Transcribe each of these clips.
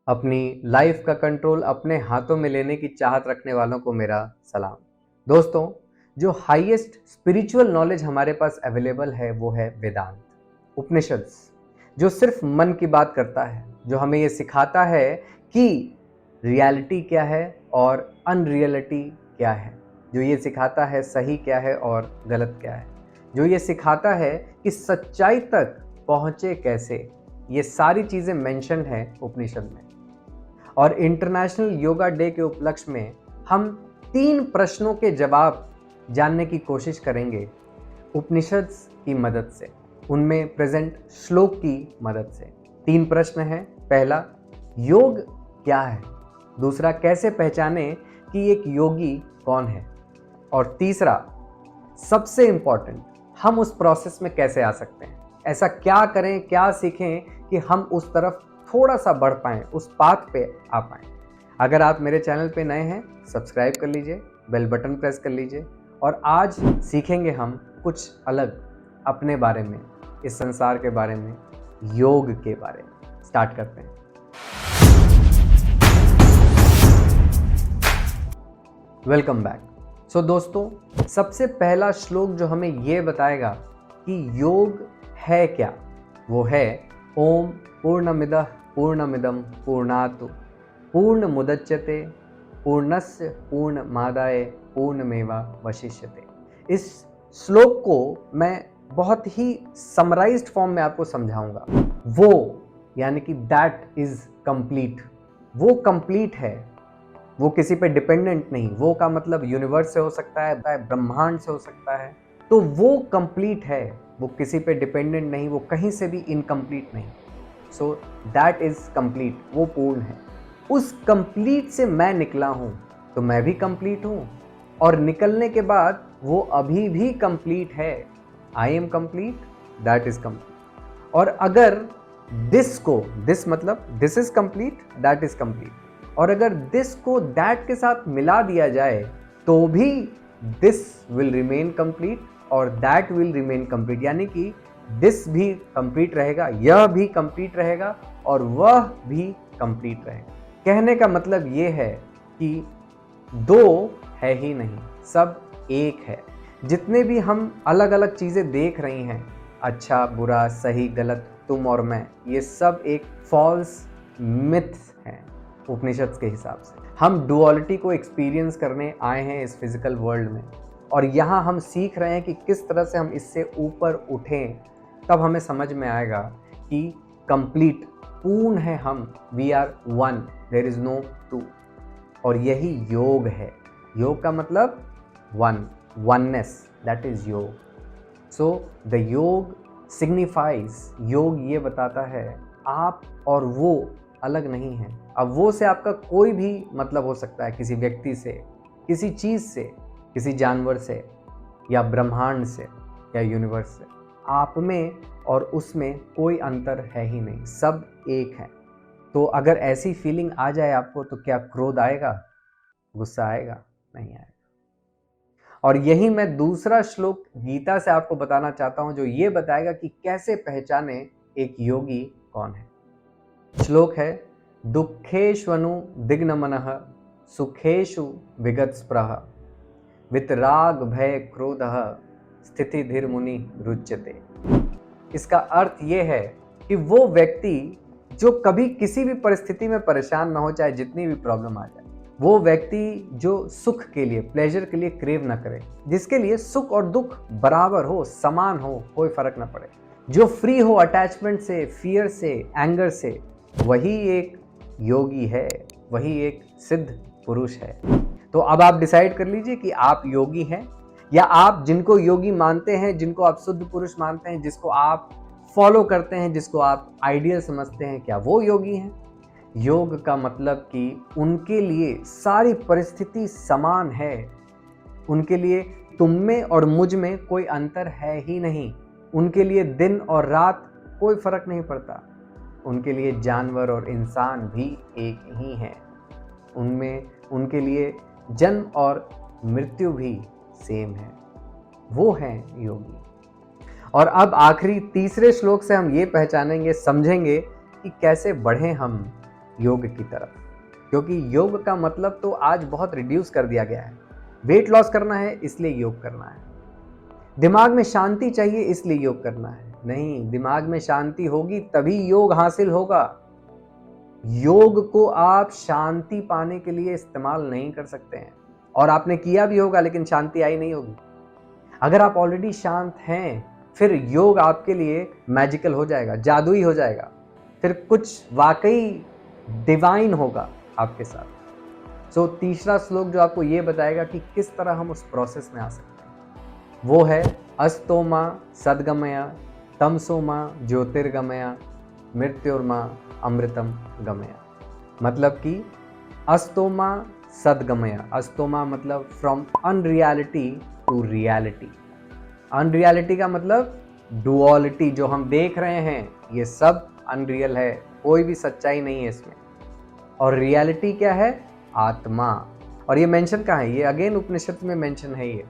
अपनी लाइफ का कंट्रोल अपने हाथों में लेने की चाहत रखने वालों को मेरा सलाम। दोस्तों, जो हाईएस्ट स्पिरिचुअल नॉलेज हमारे पास अवेलेबल है वो है वेदांत, उपनिषद्स, जो सिर्फ मन की बात करता है, जो हमें ये सिखाता है कि रियलिटी क्या है और अनरियलिटी क्या है, जो ये सिखाता है सही क्या है और गलत क्या है, जो ये सिखाता है कि सच्चाई तक पहुँचे कैसे। ये सारी चीज़ें मेंशन है उपनिषद में। और इंटरनेशनल योगा डे के उपलक्ष्य में हम 3 प्रश्नों के जवाब जानने की कोशिश करेंगे उपनिषद की मदद से, उनमें प्रेजेंट श्लोक की मदद से। 3 प्रश्न हैं। पहला, योग क्या है? दूसरा, कैसे पहचाने कि एक योगी कौन है? और तीसरा, सबसे इंपॉर्टेंट, हम उस प्रोसेस में कैसे आ सकते हैं? ऐसा क्या करें, क्या सीखें कि हम उस तरफ थोड़ा सा बढ़ पाएं, उस पाथ पे आ पाएं। अगर आप मेरे चैनल पे नए हैं, सब्सक्राइब कर लीजिए, बेल बटन प्रेस कर लीजिए। और आज सीखेंगे हम कुछ अलग अपने बारे में, इस संसार के बारे में, योग के बारे में। स्टार्ट करते हैं। Welcome back. सो दोस्तों, सबसे पहला श्लोक जो हमें ये बताएगा कि योग है क्या, वो है ओम पूर्णमिदः पूर्णमिदं पूर्णात् पूर्णमुदच्यते पूर्णस्य पूर्णमादाय पूर्णमेवावशिष्यते। इस श्लोक को मैं बहुत ही समराइज्ड फॉर्म में आपको समझाऊंगा। वो यानी कि दैट इज कंप्लीट, वो कंप्लीट है, वो किसी पे डिपेंडेंट नहीं। वो का मतलब यूनिवर्स से हो सकता है, ब्रह्मांड से हो सकता है। तो वो कंप्लीट है, वो किसी पे डिपेंडेंट नहीं, वो कहीं से भी इनकम्प्लीट नहीं। सो दैट इज कंप्लीट, वो पूर्ण है। उस कंप्लीट से मैं निकला हूं, तो मैं भी कंप्लीट हूं, और निकलने के बाद वो अभी भी कंप्लीट है। I am complete, that is complete. और अगर दिस मतलब this is complete, that is complete, और अगर दिस को दैट के साथ मिला दिया जाए तो भी दिस विल रिमेन कंप्लीट और दैट विल रिमेन कंप्लीट। यानी कि दिस भी कंप्लीट रहेगा, यह भी कंप्लीट रहेगा और वह भी कंप्लीट रहेगा। कहने का मतलब ये है कि दो है ही नहीं, सब एक है। जितने भी हम अलग अलग चीजें देख रही हैं, अच्छा बुरा सही गलत तुम और मैं, ये सब एक फॉल्स मिथ्स हैं उपनिषद के हिसाब से। हम डुअलिटी को एक्सपीरियंस करने आए हैं इस फिजिकल वर्ल्ड में, और यहाँ हम सीख रहे हैं कि किस तरह से हम इससे ऊपर उठें। तब हमें समझ में आएगा कि कंप्लीट, पूर्ण है हम, we are one, there is no two. और यही योग है। योग का मतलब वन, वननेस, दैट इज योग। सो द योग सिग्निफाइज, योग ये बताता है आप और वो अलग नहीं है। अब वो से आपका कोई भी मतलब हो सकता है, किसी व्यक्ति से, किसी चीज से, किसी जानवर से, या ब्रह्मांड से, या यूनिवर्स से। आप में और उसमें कोई अंतर है ही नहीं, सब एक है। तो अगर ऐसी फीलिंग आ जाए आपको, तो क्या क्रोध आएगा, गुस्सा आएगा? नहीं आएगा। और यही मैं दूसरा श्लोक गीता से आपको बताना चाहता हूं, जो ये बताएगा कि कैसे पहचाने एक योगी कौन है। श्लोक है, दुखेष्वनु दिग्नमनः सुखेषु विगतस्पृहः वितराग भय क्रोधः स्थिति धीर मुनि रुच्यते। इसका अर्थ ये है कि वो व्यक्ति जो कभी किसी भी परिस्थिति में परेशान ना हो, चाहे जितनी भी प्रॉब्लम आ जाए। वो व्यक्ति जो सुख के लिए, प्लेजर के लिए क्रेव ना करे, जिसके लिए सुख और दुख बराबर हो, समान हो, कोई फर्क ना पड़े, जो फ्री हो अटैचमेंट से, फियर से, एंगर से, वही एक योगी है, वही एक सिद्ध पुरुष है। तो अब आप डिसाइड कर लीजिए कि आप योगी हैं, या आप जिनको योगी मानते हैं, जिनको आप शुद्ध पुरुष मानते हैं, जिसको आप फॉलो करते हैं, जिसको आप आइडियल समझते हैं, क्या वो योगी हैं? योग का मतलब कि उनके लिए सारी परिस्थिति समान है। उनके लिए तुम में और मुझ में कोई अंतर है ही नहीं। उनके लिए दिन और रात कोई फर्क नहीं पड़ता। उनके लिए जानवर और इंसान भी एक ही हैं। उनमें उनके लिए जन्म और मृत्यु भी सेम है। वो हैं योगी। और अब आखिरी तीसरे श्लोक से हम ये पहचानेंगे, समझेंगे कि कैसे बढ़े हम योग की तरफ, क्योंकि योग का मतलब तो आज बहुत रिड्यूस कर दिया गया है। वेट लॉस करना है इसलिए योग करना है, दिमाग में शांति चाहिए इसलिए योग करना है। नहीं, दिमाग में शांति होगी तभी योग हासिल होगा। योग को आप शांति पाने के लिए इस्तेमाल नहीं कर सकते हैं, और आपने किया भी होगा लेकिन शांति आई नहीं होगी। अगर आप ऑलरेडी शांत हैं, फिर योग आपके लिए मैजिकल हो जाएगा, जादुई हो जाएगा, फिर कुछ वाकई डिवाइन होगा आपके साथ। सो तीसरा श्लोक जो आपको ये बताएगा कि किस तरह हम उस प्रोसेस में आ सकते हैं, वो है अस्तोमा सद्गमया तमसोमा ज्योतिर्गमया मृत्युर्मा अमृतम गमया। मतलब कि अस्तोमा सद्गमया, अस्तोमा मतलब from unreality to reality. Unreality का मतलब डुअलिटी, जो हम देख रहे हैं ये सब अनरियल है, कोई भी सच्चाई नहीं है इसमें। और रियलिटी क्या है? आत्मा। और ये मेंशन कहाँ है? ये अगेन उपनिषद में मेंशन है, ये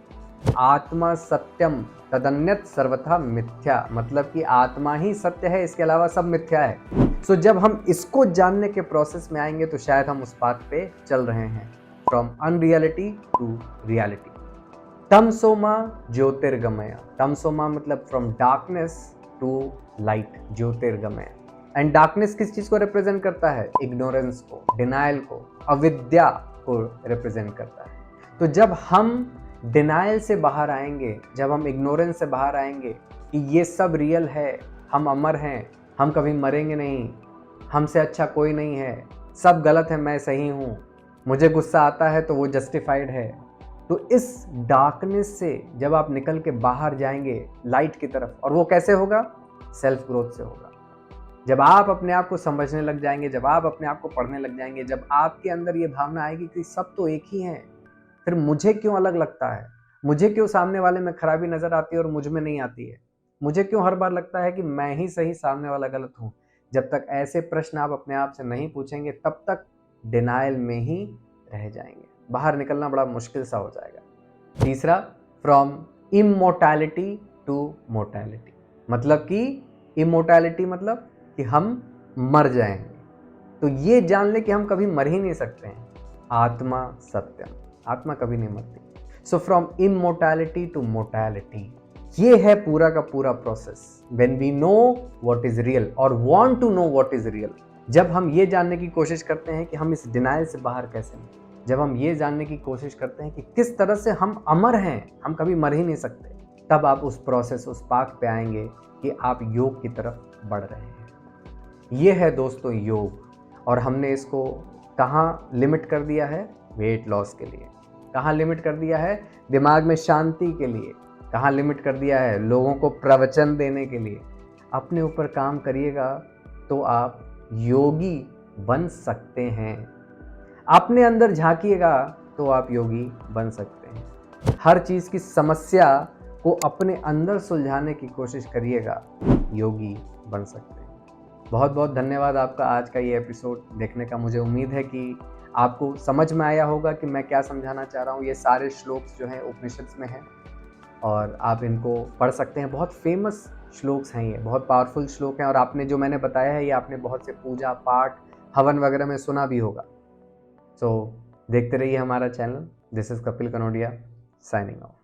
आत्मा सत्यम तदन्यत सर्वथा मिथ्या, मतलब कि आत्मा ही सत्य है, इसके अलावा सब मिथ्या है। सो जब हम इसको जानने के प्रोसेस में आएंगे तो शायद हम उस पाथ पे चल रहे हैं, फ्रॉम अनरियलिटी टू रियलिटी। तमसोमा ज्योतिर्गमया, तमसोमा मतलब फ्रॉम डार्कनेस टू लाइट, ज्योतिर्गमया। एंड डार्कनेस किस चीज को रिप्रेजेंट करता है? इग्नोरेंस को, डिनाइल को, अविद्या को रिप्रेजेंट करता है। तो जब हम डिनाइल से बाहर आएंगे, जब हम इग्नोरेंस से बाहर आएंगे कि ये सब रियल है, हम अमर हैं, हम कभी मरेंगे नहीं, हमसे अच्छा कोई नहीं है, सब गलत है, मैं सही हूँ, मुझे गुस्सा आता है तो वो जस्टिफाइड है। तो इस डार्कनेस से जब आप निकल के बाहर जाएंगे लाइट की तरफ, और वो कैसे होगा? सेल्फ ग्रोथ से होगा। जब आप अपने आप को समझने लग जाएंगे, जब आप अपने आप को पढ़ने लग जाएंगे, जब आपके अंदर ये भावना आएगी कि सब तो एक ही हैं, फिर मुझे क्यों अलग लगता है, मुझे क्यों सामने वाले में खराबी नजर आती है और मुझ में नहीं आती है, मुझे क्यों हर बार लगता है कि मैं ही सही सामने वाला गलत हूँ। जब तक ऐसे प्रश्न आप अपने आप से नहीं पूछेंगे तब तक डिनाइल में ही रह जाएंगे, बाहर निकलना बड़ा मुश्किल सा हो जाएगा। तीसरा, फ्रॉम इमोर्टैलिटी टू मोर्टैलिटी, मतलब कि इमोर्टैलिटी मतलब कि हम मर जाएंगे। तो ये जान ले कि हम कभी मर ही नहीं सकते हैं। आत्मा सत्यम, आत्मा कभी नहीं मरती। So from immortality to mortality, ये है पूरा का पूरा process. When we know what is real और want to know what is real, जब हम ये जानने की कोशिश करते हैं कि हम इस डिनाइल से बाहर कैसे निकलें, जब हम ये जानने की कोशिश करते हैं कि किस तरह से हम अमर हैं, हम कभी मर ही नहीं सकते, तब आप उस प्रोसेस, उस पाथ पे आएंगे कि आप योग की तरफ बढ़ रहे हैं। ये है दोस्तों योग, और हमने इसको कहाँ लिमिट कर दिया है? वेट लॉस के लिए। कहाँ लिमिट कर दिया है? दिमाग में शांति के लिए। कहाँ लिमिट कर दिया है? लोगों को प्रवचन देने के लिए। अपने ऊपर काम करिएगा तो आप योगी बन सकते हैं। अपने अंदर झांकिएगा तो आप योगी बन सकते हैं। हर चीज़ की समस्या को अपने अंदर सुलझाने की कोशिश करिएगा, योगी बन सकते हैं। बहुत बहुत धन्यवाद आपका आज का ये एपिसोड देखने का। मुझे उम्मीद है कि आपको समझ में आया होगा कि मैं क्या समझाना चाह रहा हूँ। ये सारे श्लोक्स जो हैं उपनिषद में हैं और आप इनको पढ़ सकते हैं। बहुत फेमस श्लोक्स हैं, ये बहुत पावरफुल श्लोक हैं, और आपने जो मैंने बताया है ये आपने बहुत से पूजा पाठ हवन वगैरह में सुना भी होगा। सो देखते रहिए हमारा channel. This is Kapil Kanodia signing off.